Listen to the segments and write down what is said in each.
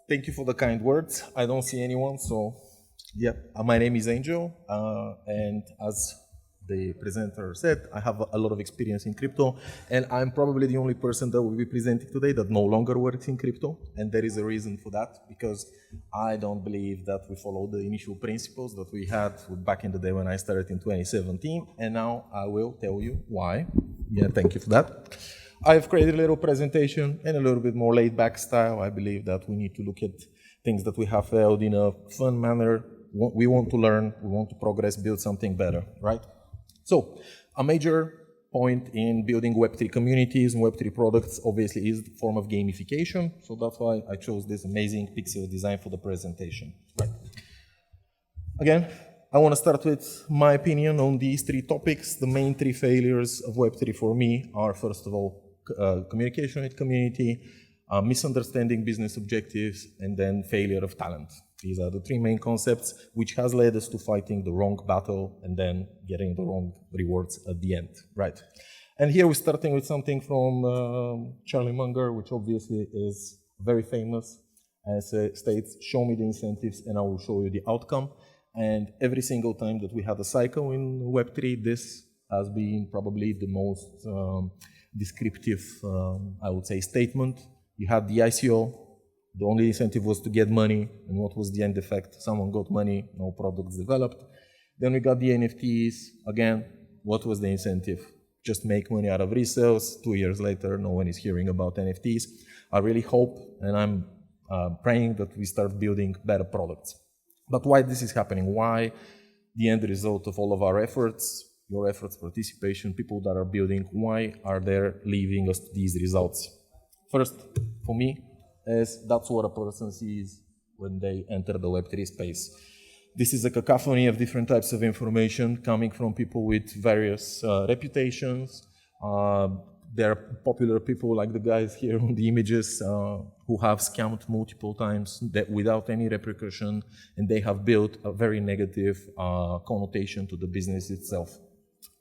Thank you for the kind words. I don't see anyone, so yeah. My name is Angel, and as the presenter said, I have a lot of experience in crypto, and I'm probably the only person that will be presenting today that no longer works in crypto, and there is a reason for that, because I don't believe that we follow the initial principles that we had back in the day when I started in 2017, and now I will tell you why. Yeah, thank you for that. I've created a little presentation in a little bit more laid-back style. I believe that we need to look at things that we have held in a fun manner. We want to learn, we want to progress, build something better, right? So, a major point in building Web3 communities and Web3 products obviously is the form of gamification. So that's why I chose this amazing pixel design for the presentation. Right. Again, I want to start with my opinion on these three topics. The main three failures of Web3 for me are, first of all, communication with community, misunderstanding business objectives, and then failure of talent. These are the three main concepts which has led us to fighting the wrong battle and then getting the wrong rewards at the end, right? And here we're starting with something from Charlie Munger, which obviously is very famous, and states, show me the incentives and I will show you the outcome. And every single time that we had a cycle in Web3, this has been probably the most descriptive, I would say, statement. You had the ICO. The only incentive was to get money, and what was the end effect? Someone got money, no products developed. Then we got the NFTs. Again, what was the incentive? Just make money out of resales. 2 years later, no one is hearing about NFTs. I really hope, and I'm praying that we start building better products. But why this is happening? Why the end result of all of our efforts, your efforts, participation, people that are building, why are they leaving us these results? First, for me, is that's what a person sees when they enter the Web3 space. This is a cacophony of different types of information coming from people with various reputations. There are popular people like the guys here on the images who have scammed multiple times without any repercussion, and they have built a very negative connotation to the business itself.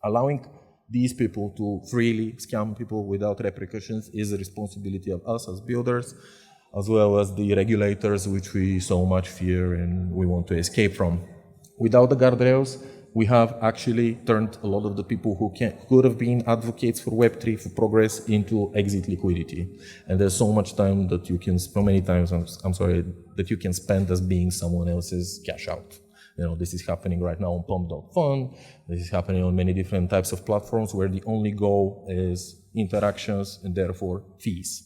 Allowing these people to freely scam people without repercussions is a responsibility of us as builders, as well as the regulators, which we so much fear and we want to escape from. Without the guardrails, we have actually turned a lot of the people who could have been advocates for Web3 for progress into exit liquidity. And there's so much time that you can, so many times, that you can spend as being someone else's cash out. You know, this is happening right now on Pump.fund. This is happening on many different types of platforms where the only goal is interactions and therefore fees.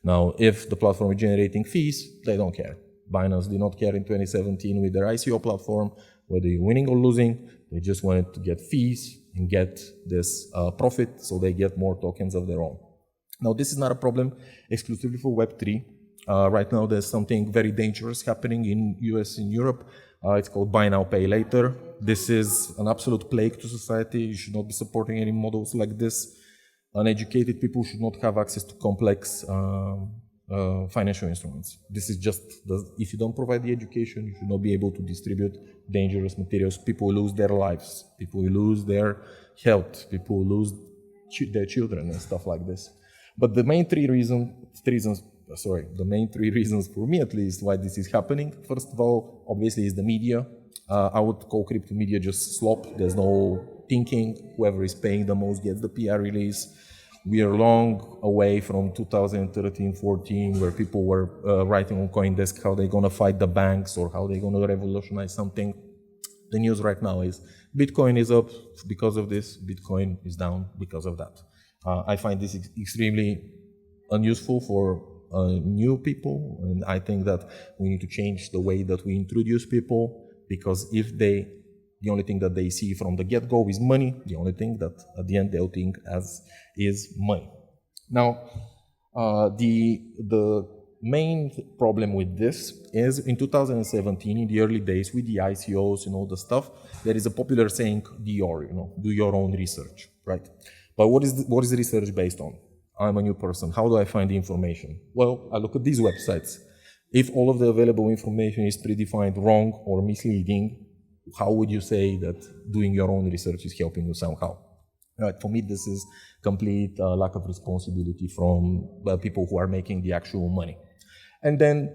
Now, if the platform is generating fees, they don't care. Binance did not care in 2017 with their ICO platform, whether you're winning or losing. They just wanted to get fees and get this profit, so they get more tokens of their own. Now, this is not a problem exclusively for Web3. Right now, there's something very dangerous happening in US and Europe. It's called buy now, pay later. This is an absolute plague to society. You should not be supporting any models like this. Uneducated people should not have access to complex financial instruments. This is just, if you don't provide the education, you should not be able to distribute dangerous materials. People lose their lives, people lose their health, people lose their children and stuff like this. But the main three reasons for me at least why this is happening, first of all, obviously is the media. I would call crypto media just slop. There's no thinking. Whoever is paying the most gets the PR release. We are long away from 2013-14 where people were writing on CoinDesk how they're going to fight the banks or how they're going to revolutionize something. The news right now is Bitcoin is up because of this, Bitcoin is down because of that. I find this extremely unuseful for new people, and I think that we need to change the way that we introduce people, because if the only thing that they see from the get-go is money, the only thing that at the end they'll think as is money. Now, the main problem with this is in 2017, in the early days with the ICOs and all the stuff, there is a popular saying, do your own research, right? But what is the research based on? I'm a new person. How do I find the information? Well, I look at these websites. If all of the available information is predefined wrong or misleading, how would you say that doing your own research is helping you somehow? Right, for me, this is complete lack of responsibility from people who are making the actual money. And then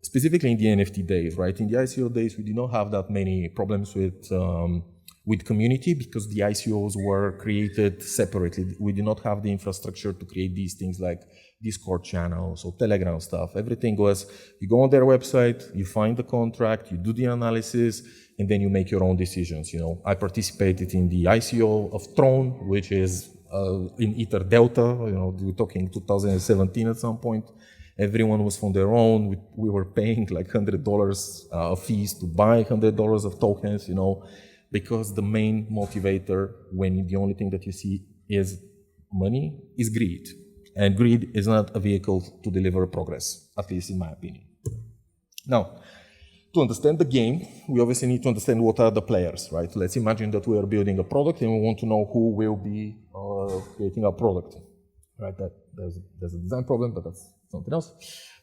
Specifically in the NFT days, right? In the ICO days, we did not have that many problems with community because the ICOs were created separately. We did not have the infrastructure to create these things like Discord channels or Telegram stuff. Everything was, you go on their website, you find the contract, you do the analysis, and then you make your own decisions. You know, I participated in the ICO of Tron, which is in Ether Delta. You know, we're talking 2017 at some point. Everyone was from their own. We were paying like $100 of fees to buy $100 of tokens. You know, because the main motivator when the only thing that you see is money is greed. And greed is not a vehicle to deliver progress, at least in my opinion. Now, to understand the game, we obviously need to understand what are the players, right? Let's imagine that we are building a product and we want to know who will be creating our product, right? There's a design problem, but that's something else.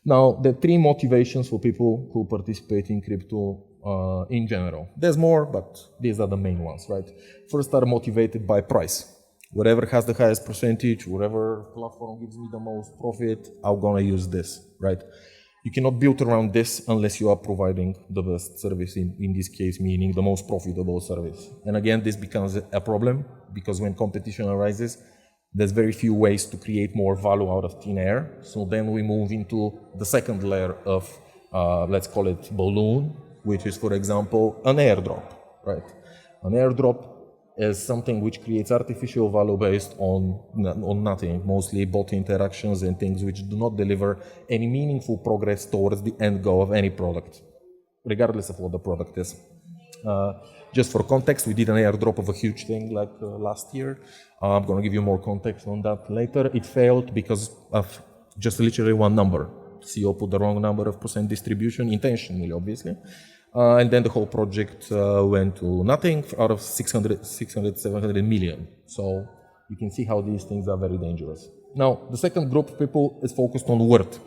Now, the three motivations for people who participate in crypto in general. There's more, but these are the main ones, right? First are motivated by price. Whatever has the highest percentage, whatever platform gives me the most profit, I'm gonna use this, right? You cannot build around this unless you are providing the best service, in this case, meaning the most profitable service. And again, this becomes a problem because when competition arises, there's very few ways to create more value out of thin air. So then we move into the second layer of, let's call it balloon, which is, for example, an airdrop, right? An airdrop is something which creates artificial value based on nothing, mostly bot interactions and things which do not deliver any meaningful progress towards the end goal of any product, regardless of what the product is. Just for context, we did an airdrop of a huge thing like last year. I'm going to give you more context on that later. It failed because of just literally one number. CEO put the wrong number of percent distribution, intentionally, obviously. And then the whole project went to nothing out of 600, 700 million. So you can see how these things are very dangerous. Now, the second group of people is focused on worth.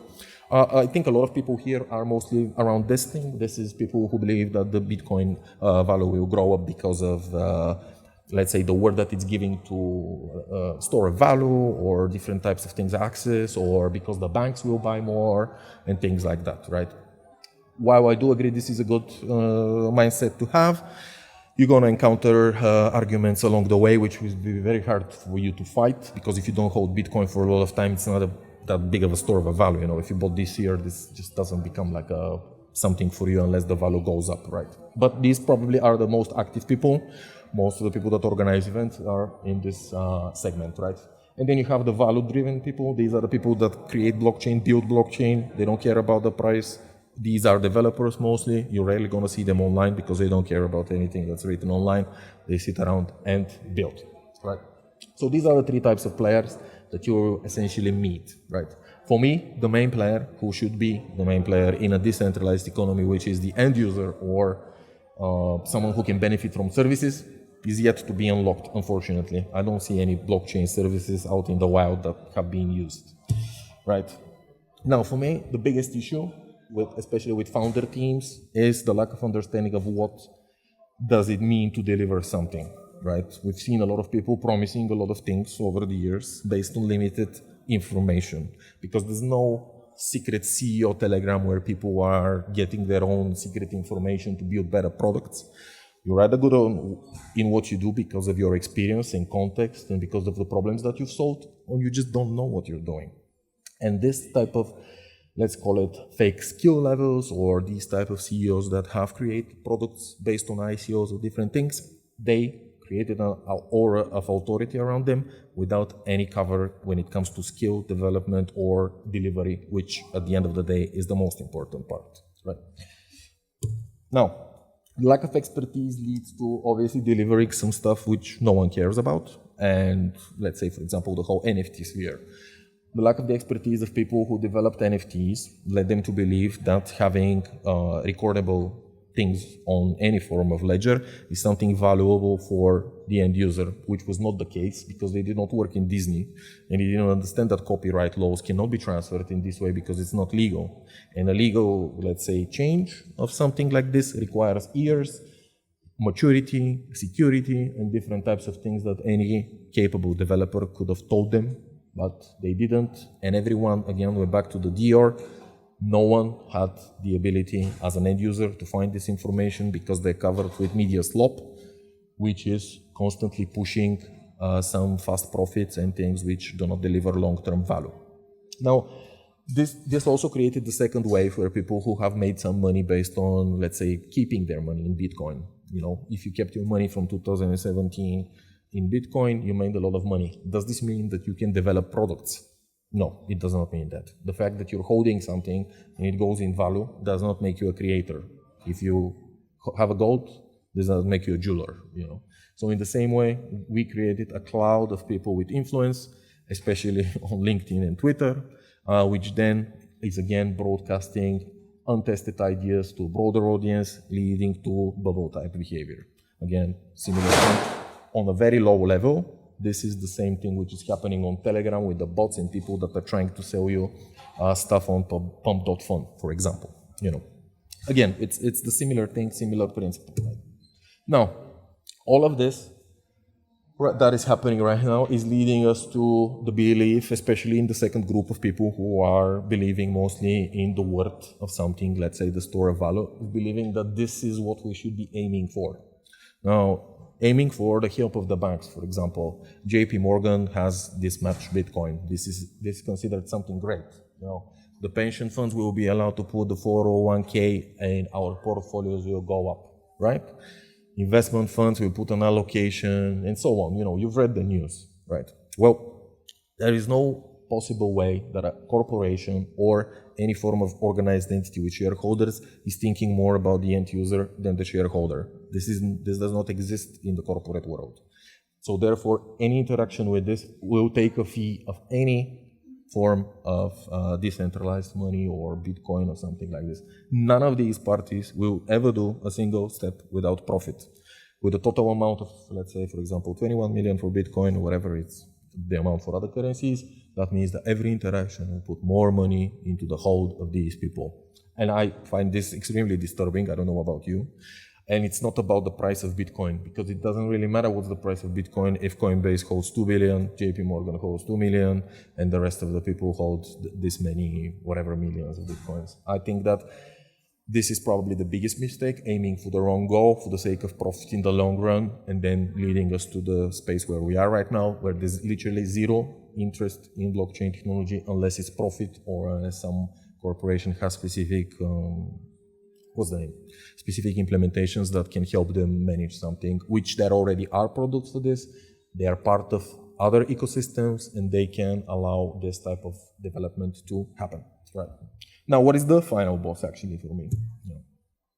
I think a lot of people here are mostly around this thing. This is people who believe that the Bitcoin value will grow up because of, let's say, the word that it's giving to store of value or different types of things access, or because the banks will buy more and things like that, right? While I do agree this is a good mindset to have, you're going to encounter arguments along the way, which will be very hard for you to fight, because if you don't hold Bitcoin for a lot of time, it's not that big of a store of a value. You know, if you bought this year, this just doesn't become like something for you unless the value goes up, right? But these probably are the most active people. Most of the people that organize events are in this segment, right? And then you have the value-driven people. These are the people that create blockchain, build blockchain. They don't care about the price. These are developers mostly. You're rarely going to see them online because they don't care about anything that's written online. They sit around and build, right? So these are the three types of players that you essentially meet, right? For me, the main player, who should be the main player in a decentralized economy, which is the end user or someone who can benefit from services, is yet to be unlocked, unfortunately. I don't see any blockchain services out in the wild that have been used, right? Now, for me, the biggest issue, especially with founder teams, is the lack of understanding of what does it mean to deliver something, right? We've seen a lot of people promising a lot of things over the years based on limited information, because there's no secret CEO Telegram where people are getting their own secret information to build better products. You're either good in what you do because of your experience and context and because of the problems that you've solved, or you just don't know what you're doing. And this type of, let's call it fake skill levels, or these type of CEOs that have created products based on ICOs or different things, they created an aura of authority around them without any cover when it comes to skill development or delivery, which at the end of the day is the most important part, right? Now, lack of expertise leads to obviously delivering some stuff which no one cares about. And let's say, for example, the whole NFT sphere. The lack of the expertise of people who developed NFTs led them to believe that having recordable things on any form of ledger is something valuable for the end user, which was not the case because they did not work in Disney and they didn't understand that copyright laws cannot be transferred in this way because it's not legal. And a legal, let's say, change of something like this requires years, maturity, security, and different types of things that any capable developer could have told them, but they didn't. And everyone, again, we're back to the Dior, No one had the ability as an end user to find this information because they're covered with media slop, which is constantly pushing some fast profits and things which do not deliver long-term value. Now, this also created the second wave where people who have made some money based on, let's say, keeping their money in Bitcoin. You know, if you kept your money from 2017 in Bitcoin, you made a lot of money. Does this mean that you can develop products? No, it does not mean that. The fact that you're holding something and it goes in value does not make you a creator. If you have a gold, does not make you a jeweler, you know. So in the same way, we created a cloud of people with influence, especially on LinkedIn and Twitter, which then is again broadcasting untested ideas to a broader audience, leading to bubble type behavior. Again, similar thing on a very low level. This is the same thing which is happening on Telegram with the bots and people that are trying to sell you stuff on pump.fun, for example. You know, again, it's the similar thing, similar principle. Right? Now, all of this that is happening right now is leading us to the belief, especially in the second group of people who are believing mostly in the worth of something, let's say the store of value, believing that this is what we should be aiming for. Now, aiming for the help of the banks, for example, JP Morgan has this match Bitcoin. This is considered something great. You know, the pension funds will be allowed to put the 401k and our portfolios will go up, right? Investment funds will put an allocation and so on. You know, you've read the news, right? Well, there is no possible way that a corporation or any form of organized entity with shareholders is thinking more about the end user than the shareholder. This does not exist in the corporate world. So therefore, any interaction with this will take a fee of any form of decentralized money or Bitcoin or something like this. None of these parties will ever do a single step without profit. With a total amount of, let's say, for example, 21 million for Bitcoin or whatever it's the amount for other currencies, that means that every interaction will put more money into the hold of these people. And I find this extremely disturbing. I don't know about you. And it's not about the price of Bitcoin, because it doesn't really matter what's the price of Bitcoin if Coinbase holds 2 billion, JP Morgan holds 2 million, and the rest of the people hold this many, whatever millions of Bitcoins. I think that this is probably the biggest mistake, aiming for the wrong goal for the sake of profit in the long run, and then leading us to the space where we are right now, where there's literally zero interest in blockchain technology unless it's profit or unless some corporation has specific specific implementations that can help them manage something, which there already are products for this. They are part of other ecosystems and they can allow this type of development to happen. Right. Now, what is the final boss actually for me? Yeah.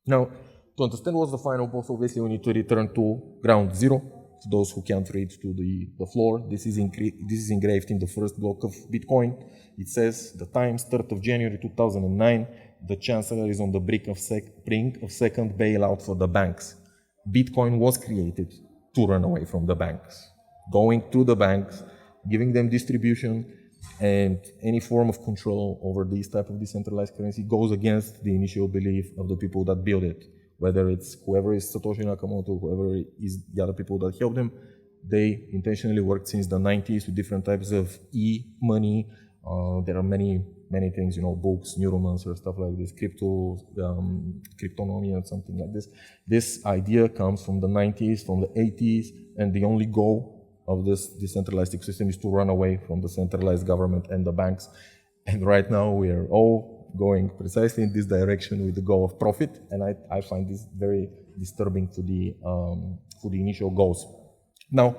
Now, to understand what's the final boss, obviously we need to return to ground zero. For those who can't read to the floor, this is engraved in the first block of Bitcoin. It says the time, 3rd of January 2009. The chancellor is on the brink of second bailout for the banks. Bitcoin was created to run away from the banks, going to the banks, giving them distribution, and any form of control over this type of decentralized currency goes against the initial belief of the people that build it. Whether it's whoever is Satoshi Nakamoto, whoever is the other people that help them, they intentionally worked since the 90s with different types of e-money. There are many things, you know, books, neuromancer, stuff like this, cryptonomy and something like this. This idea comes from the 90s, from the 80s, and the only goal of this decentralized ecosystem is to run away from the centralized government and the banks. And right now we are all going precisely in this direction with the goal of profit, and I find this very disturbing for the initial goals. Now,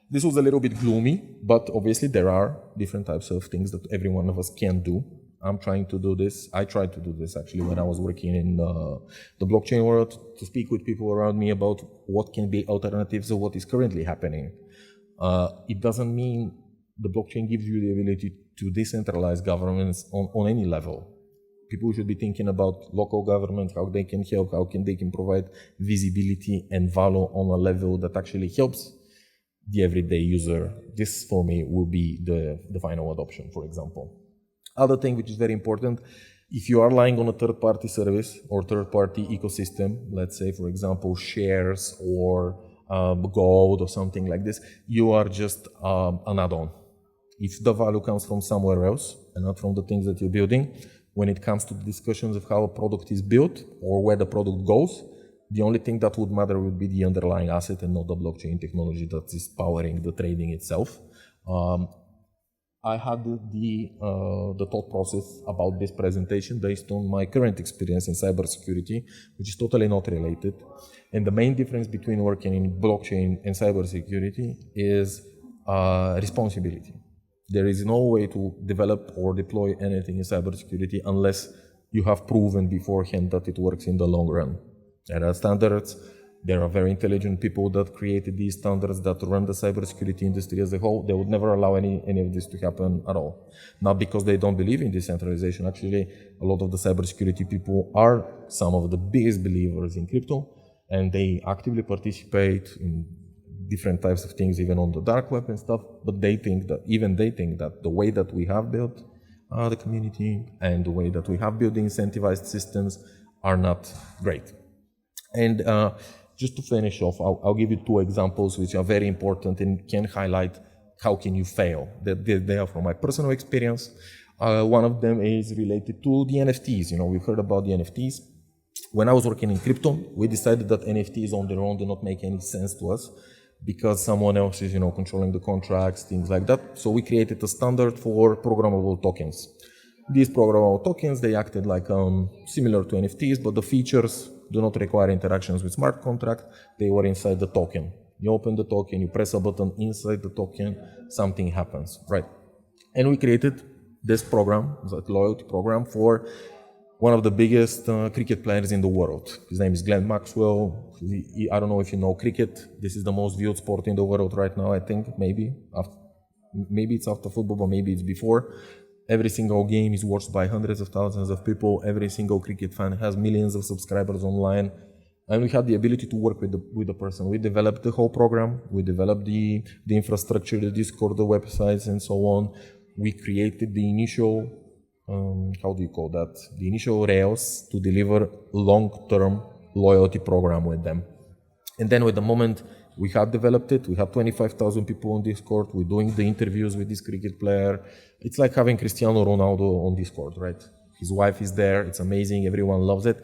this was a little bit gloomy, but obviously there are different types of things that every one of us can do. I'm trying to do this. I tried to do this actually when I was working in the blockchain world, to speak with people around me about what can be alternatives of what is currently happening. It doesn't mean the blockchain gives you the ability to decentralize governments on any level. People should be thinking about local government, how they can help, they can provide visibility and value on a level that actually helps the everyday user. This for me will be the final adoption, for example. Other thing which is very important, if you are relying on a third-party service or third-party ecosystem, let's say for example shares or gold or something like this, you are just an add-on. If the value comes from somewhere else and not from the things that you're building, when it comes to the discussions of how a product is built or where the product goes, the only thing that would matter would be the underlying asset and not the blockchain technology that is powering the trading itself. I had the thought process about this presentation based on my current experience in cybersecurity, which is totally not related. And the main difference between working in blockchain and cybersecurity is responsibility. There is no way to develop or deploy anything in cybersecurity unless you have proven beforehand that it works in the long run. There are standards. There are very intelligent people that created these standards that run the cybersecurity industry as a whole. They would never allow any of this to happen at all. Not because they don't believe in decentralization. Actually, a lot of the cybersecurity people are some of the biggest believers in crypto, and they actively participate in different types of things, even on the dark web and stuff. But they think that the way that we have built the community and the way that we have built the incentivized systems are not great. And just to finish off, I'll give you two examples which are very important and can highlight how can you fail. They are from my personal experience. One of them is related to the NFTs. We've heard about the NFTs. When I was working in crypto, we decided that NFTs on their own do not make any sense to us because someone else is, controlling the contracts, things like that. So we created a standard for programmable tokens. These programmable tokens, they acted like similar to NFTs, but the features do not require interactions with smart contract. They were inside the token. You open the token, you press a button inside the token, something happens, right? And we created this program, that loyalty program, for one of the biggest cricket players in the world. His name is Glenn Maxwell. I don't know if you know cricket. This is the most viewed sport in the world right now, I think. Maybe it's after football, but maybe it's before. Every single game is watched by hundreds of thousands of people. Every single cricket fan has millions of subscribers online. And we had the ability to work with the person. We developed the whole program. We developed the infrastructure, the Discord, the websites, and so on. We created the initial, the initial rails to deliver long-term loyalty program with them. And then with the moment we had developed it, we had 25,000 people on Discord. We're doing the interviews with this cricket player. It's like having Cristiano Ronaldo on Discord, right? His wife is there. It's amazing. Everyone loves it.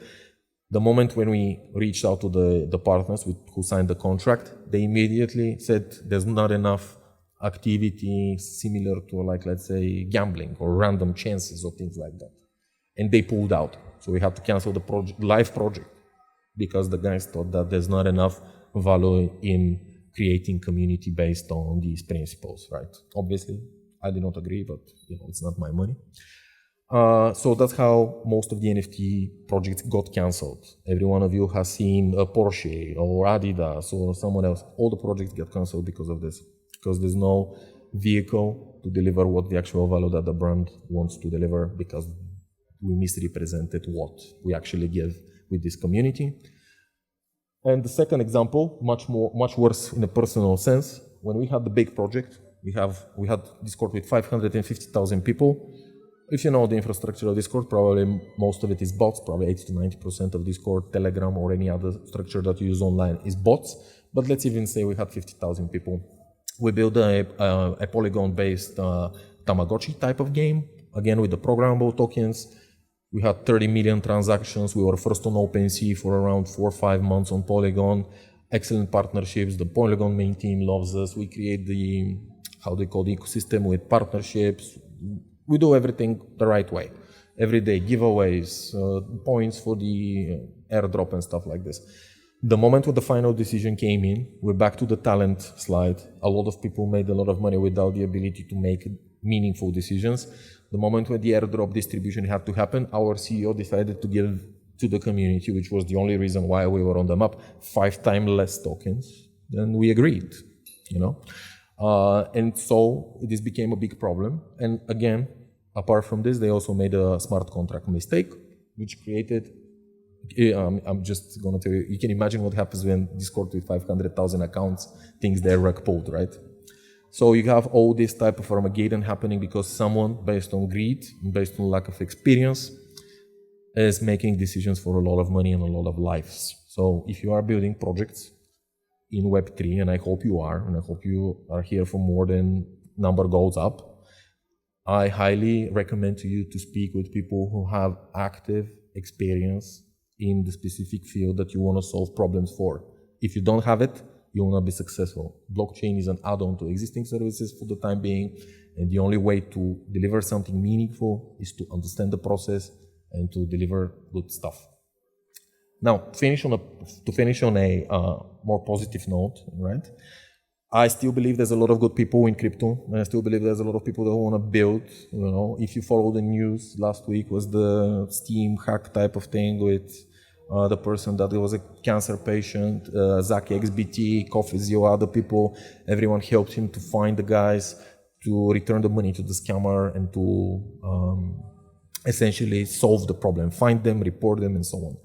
The moment when we reached out to the partners who signed the contract, they immediately said there's not enough activity similar to, like, let's say, gambling or random chances or things like that. And they pulled out. So we had to cancel the live project because the guys thought that there's not enough value in creating community based on these principles, right? Obviously, I did not agree, but it's not my money. So that's how most of the NFT projects got cancelled. Every one of you has seen a Porsche or Adidas or someone else. All the projects get cancelled because of this, because there's no vehicle to deliver what the actual value that the brand wants to deliver, because we misrepresented what we actually give with this community. And the second example, much worse in a personal sense, when we had the big project, we had Discord with 550,000 people. If you know the infrastructure of Discord, probably most of it is bots, probably 80 to 90% of Discord, Telegram, or any other structure that you use online is bots. But let's even say we had 50,000 people. We built a Polygon-based Tamagotchi type of game, again with the programmable tokens. We had 30 million transactions. We were first on OpenSea for around 4 or 5 months on Polygon. Excellent partnerships. The Polygon main team loves us. We create the ecosystem with partnerships. We do everything the right way. Every day, giveaways, points for the airdrop and stuff like this. The moment when the final decision came in, we're back to the talent slide. A lot of people made a lot of money without the ability to make meaningful decisions. The moment when the airdrop distribution had to happen, our CEO decided to give to the community, which was the only reason why we were on the map, 5 times less tokens than we agreed, And so this became a big problem. And again, apart from this, they also made a smart contract mistake, which created, I'm just going to tell you, you can imagine what happens when Discord with 500,000 accounts thinks they're rug pulled, right? So you have all this type of Armageddon happening because someone, based on greed, based on lack of experience, is making decisions for a lot of money and a lot of lives. So if you are building projects in Web3, and I hope you are, and I hope you are here for more than number goes up, I highly recommend to you to speak with people who have active experience in the specific field that you want to solve problems for. If you don't have it, you will not be successful. Blockchain is an add-on to existing services for the time being, and the only way to deliver something meaningful is to understand the process and to deliver good stuff. Now, to finish on a more positive note, right? I still believe there's a lot of good people in crypto, and I still believe there's a lot of people that want to build. You know, if you follow the news, last week was the Steam hack type of thing with the person that was a cancer patient, Zaki XBT, Coffeezio, other people. Everyone helped him to find the guys, to return the money to the scammer, and to essentially solve the problem, find them, report them, and so on.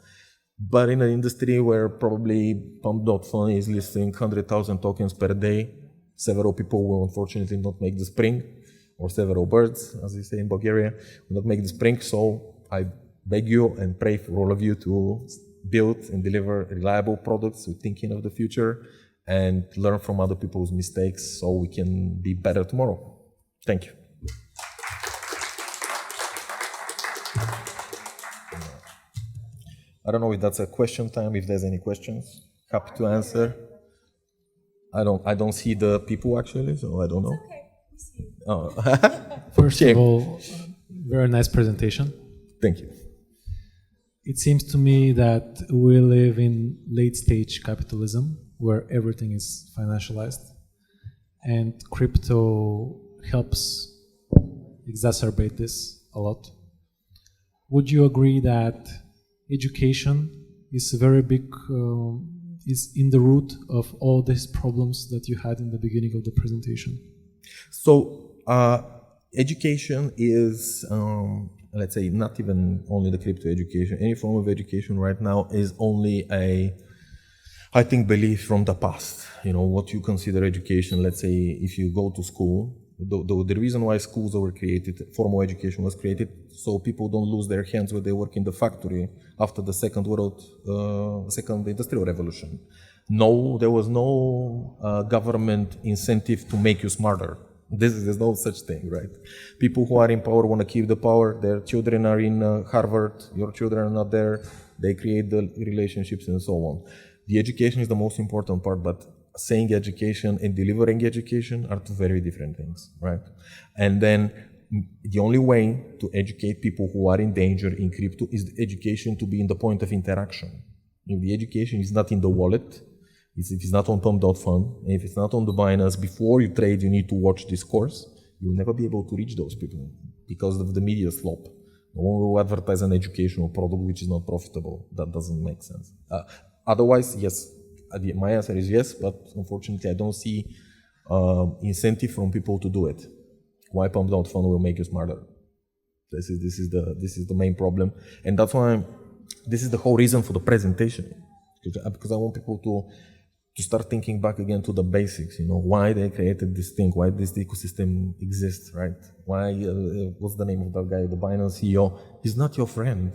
But in an industry where probably Pump.Fun is listing 100,000 tokens per day, several people will unfortunately not make the spring, or several birds, as we say in Bulgaria, will not make the spring. So I beg you and pray for all of you to build and deliver reliable products with thinking of the future and learn from other people's mistakes so we can be better tomorrow. Thank you. I don't know if that's a question time, if there's any questions. Happy to answer. I don't see the people actually, so I don't know. It's okay. We see you. Oh. First of all, very nice presentation. Thank you. It seems to me that we live in late stage capitalism where everything is financialized, and crypto helps exacerbate this a lot. Would you agree that education is a very big, is in the root of all these problems that you had in the beginning of the presentation? So education is, let's say, not even only the crypto education. Any form of education right now is only I think, belief from the past. You know, what you consider education. Let's say if you go to school, the reason why schools were created, formal education was created, so people don't lose their hands when they work in the factory after the second industrial revolution. No, there was no government incentive to make you smarter. There's no such thing, right? People who are in power want to keep the power. Their children are in Harvard. Your children are not there. They create the relationships and so on. The education is the most important part, but saying education and delivering education are two very different things, right? And then the only way to educate people who are in danger in crypto is the education to be in the point of interaction. If the education is not in the wallet, if it's not on Pump.Fun, if it's not on the Binance, before you trade, you need to watch this course, you'll never be able to reach those people because of the media slope. No one will advertise an educational product which is not profitable. That doesn't make sense. Otherwise, yes. My answer is yes, but unfortunately, I don't see incentive from people to do it. Why Pump.Fun will make you smarter? This is the main problem, and that's why this is the whole reason for the presentation, because I want people to start thinking back again to the basics. You know, why they created this thing, why this ecosystem exists, right? Why? What's the name of that guy, the Binance CEO? He's not your friend.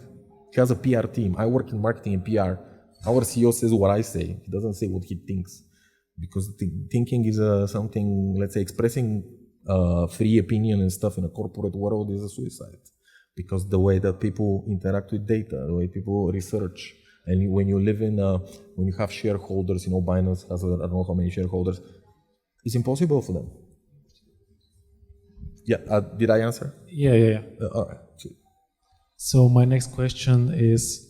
He has a PR team. I work in marketing and PR. Our CEO says what I say. He doesn't say what he thinks. Because thinking is something, let's say, expressing free opinion and stuff in a corporate world is a suicide. Because the way that people interact with data, the way people research, and when you live when you have shareholders, you know, Binance has, I don't know how many shareholders, it's impossible for them. Yeah, did I answer? Yeah. All right. So my next question is,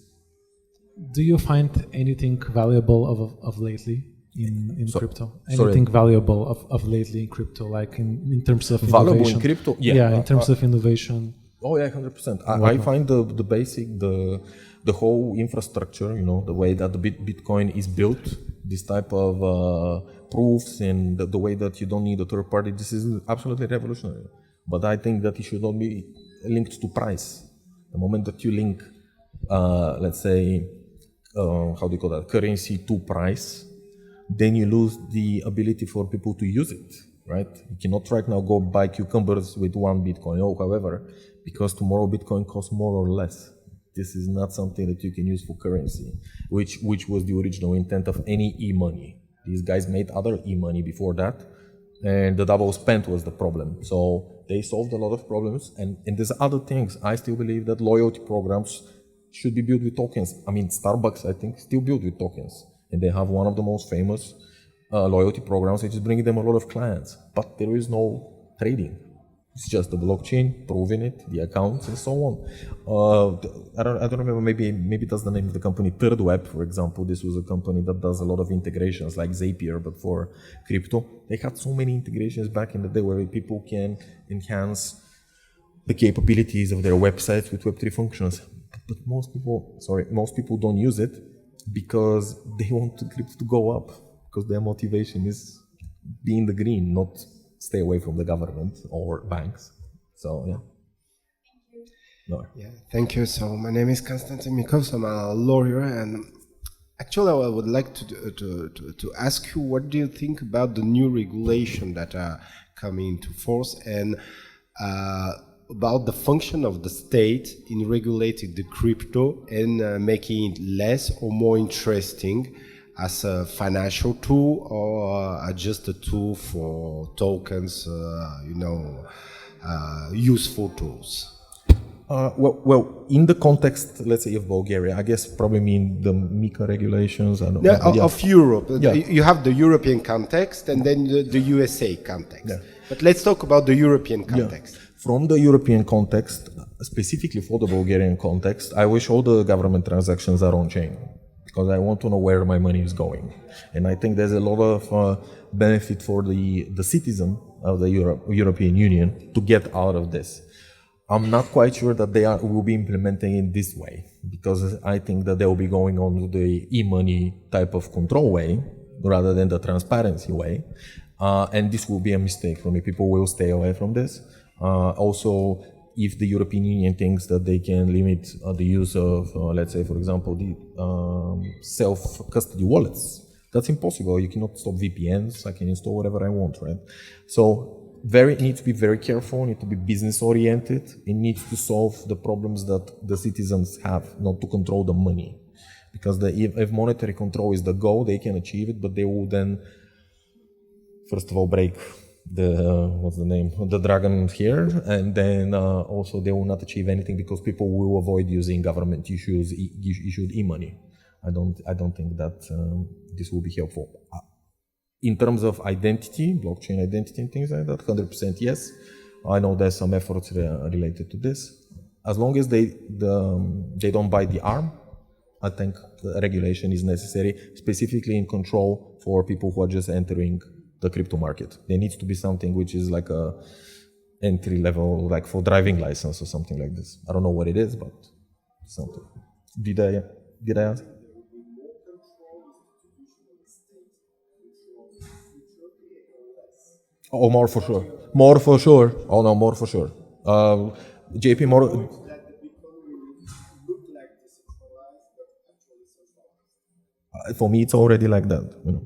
do you find anything valuable of lately in crypto? Anything valuable of lately in crypto, like in terms of valuable innovation? In crypto? Yeah, in terms of innovation. Oh yeah, 100%. I find the basic, the whole infrastructure, you know, the way that the Bitcoin is built, this type of proofs, and the way that you don't need a third party, this is absolutely revolutionary. But I think that it should not be linked to price. The moment that you link, let's say, how do you call that, currency to price, then you lose the ability for people to use it, right? You cannot right now go buy cucumbers with 1 Bitcoin. Oh, however, because tomorrow Bitcoin costs more or less. This is not something that you can use for currency, which was the original intent of any e-money. These guys made other e-money before that, and the double spend was the problem. So they solved a lot of problems, and there's other things. I still believe that loyalty programs should be built with tokens. I mean, Starbucks, I think, still built with tokens, and they have one of the most famous loyalty programs, which is bringing them a lot of clients. But there is no trading. It's just the blockchain, proving it, the accounts, and so on. I don't remember. Maybe that's the name of the company. Third Web, for example. This was a company that does a lot of integrations, like Zapier, but for crypto. They had so many integrations back in the day where people can enhance the capabilities of their websites with Web3 functions. But most people don't use it because they want the crypto to go up, because their motivation is be in the green, not stay away from the government or banks. So yeah. No. Yeah, thank you. So my name is Konstantin Mikos. I'm a lawyer, and actually I would like to ask you, what do you think about the new regulation that are coming into force, and about the function of the state in regulating the crypto and making it less or more interesting as a financial tool, or just a tool for tokens, useful tools? Well, in the context, let's say, of Bulgaria, I guess probably mean the MiCA regulations. I don't know. Of Europe. Yeah. You have the European context and then the USA context. Yeah. But let's talk about the European context. Yeah. From the European context, specifically for the Bulgarian context, I wish all the government transactions are on-chain, because I want to know where my money is going. And I think there's a lot of benefit for the citizen of the European Union to get out of this. I'm not quite sure that will be implementing it this way, because I think that they will be going on to the e-money type of control way rather than the transparency way. And this will be a mistake for me. People will stay away from this. Also, if the European Union thinks that they can limit the use of, let's say, for example, the self-custody wallets, that's impossible. You cannot stop VPNs. I can install whatever I want, right? So it needs to be very careful, it needs to be business-oriented. It needs to solve the problems that the citizens have, not to control the money. Because if monetary control is the goal, they can achieve it, but they will then, first of all, break the dragon here, and then also they will not achieve anything because people will avoid using government issued e-money. I don't think that this will be helpful. In terms of identity, blockchain identity and things like that, 100% yes. I know there's some efforts related to this. As long as they don't bite the arm, I think the regulation is necessary, specifically in control for people who are just entering the crypto market. There needs to be something which is like a entry level, like for driving license or something like this. I don't know what it is, but something. Did I answer? Oh, more for sure. More for sure. Oh no, more for sure. JP Morgan. For me, it's already like that. You know.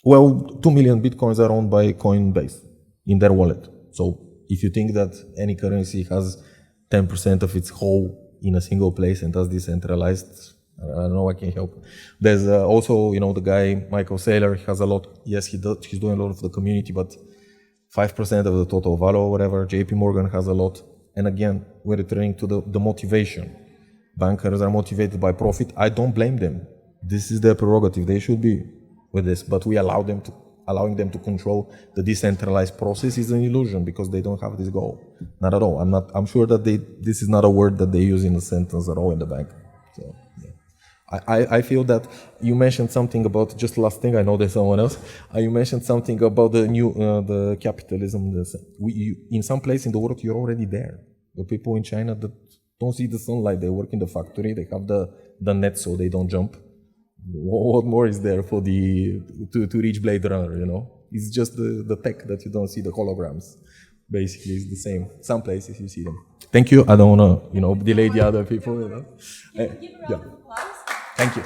Well, 2 million bitcoins are owned by Coinbase in their wallet. So if you think that any currency has 10% of its whole in a single place and that's decentralized, I don't know, I can help. There's also, the guy, Michael Saylor, he has a lot. Yes, he's doing a lot of the community, but 5% of the total value or whatever. JP Morgan has a lot. And again, we're returning to the motivation. Bankers are motivated by profit. I don't blame them. This is their prerogative. They should be with this, but we allowing them to control the decentralized process is an illusion because they don't have this goal. Not at all. I'm sure that this is not a word that they use in a sentence at all in the bank. So, yeah. I feel that you mentioned something about, just last thing, I know there's someone else, you mentioned something about the capitalism. In some place in the world, you're already there. The people in China that don't see the sunlight, they work in the factory, they have the net so they don't jump. What more is there for to reach Blade Runner, It's just the tech that you don't see, the holograms. Basically, it's the same. Some places you see them. Thank you. I don't want to, delay the other people, Give a round of applause. Thank you.